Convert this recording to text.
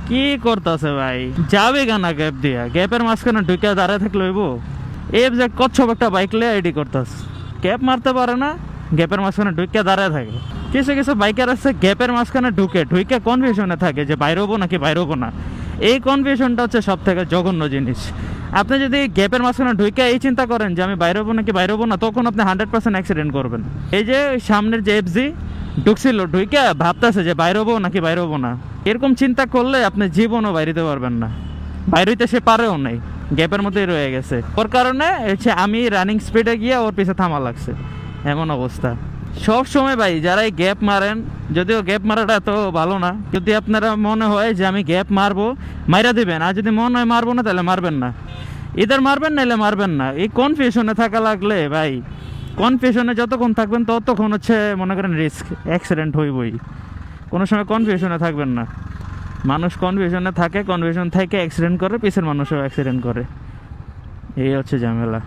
কি করতেছে ভাই? যাবে কেনা গ্যাপ দিয়া? গ্যাপের মাঝখানে ঢুকে দাঁড়ায় থাকলে হইব? এফ যে কচ্ছপ একটা বাইক লে আইডি করতেছ, গ্যাপ মারতে পারে না, গ্যাপের মাঝখানে ঢুকে দাঁড়ায় থাকে। কিছু কিছু বাইকার আছে গ্যাপের মাঝখানে ঢুকে কনফিউশনে থাকে যে বাইরে হবো নাকি বাইরে হবো না। এই কনফিউশনটা হচ্ছে সব থেকে জঘন্য জিনিস। আপনি যদি গ্যাপের মাঝখানে ঢুকে এই চিন্তা করেন যে আমি বাইরে হবো নাকি বাইরে হবো না, তখন আপনি 100% অ্যাক্সিডেন্ট করবেন। এই যে সামনের যে এফজি ঢুকছিল, ঢুকে ভাবতেছে যে বাইরে হবো নাকি বাইরে হবো না, এরকম চিন্তা করলে আপনি জীবনও বাইরেতে পারবেন না। বাইরে হইতে সে পারেও নাই, গ্যাপের মধ্যেই রয়ে গেছে। ওর কারণে হচ্ছে আমি রানিং স্পিডে গিয়ে ওর পিছে থামা লাগছে, এমন অবস্থা। সব সময় ভাই যারা এই গ্যাপ মারেন, যদিও গ্যাপ মারাটা এত ভালো না, যদি আপনারা মনে হয় যে আমি গ্যাপ মারবো, মাইরা দিবেন। আর যদি মনে হয় মারবো না, তাহলে মারবেন না। ইদার মারবেন নাইলে মারবেন না। এই কনফিউশনে থাকা লাগলে ভাই, কনফিউশনে যতক্ষণ থাকবেন ততক্ষণ হচ্ছে মনে করেন রিস্ক, অ্যাক্সিডেন্ট হইবই। কোনো সময় কনফিউশনে থাকবেন না। মানুষ কনফিউশনে থাকে, কনফিউশন থেকে অ্যাক্সিডেন্ট করে, পিছের মানুষও অ্যাক্সিডেন্ট করে। এই হচ্ছে ঝামেলা।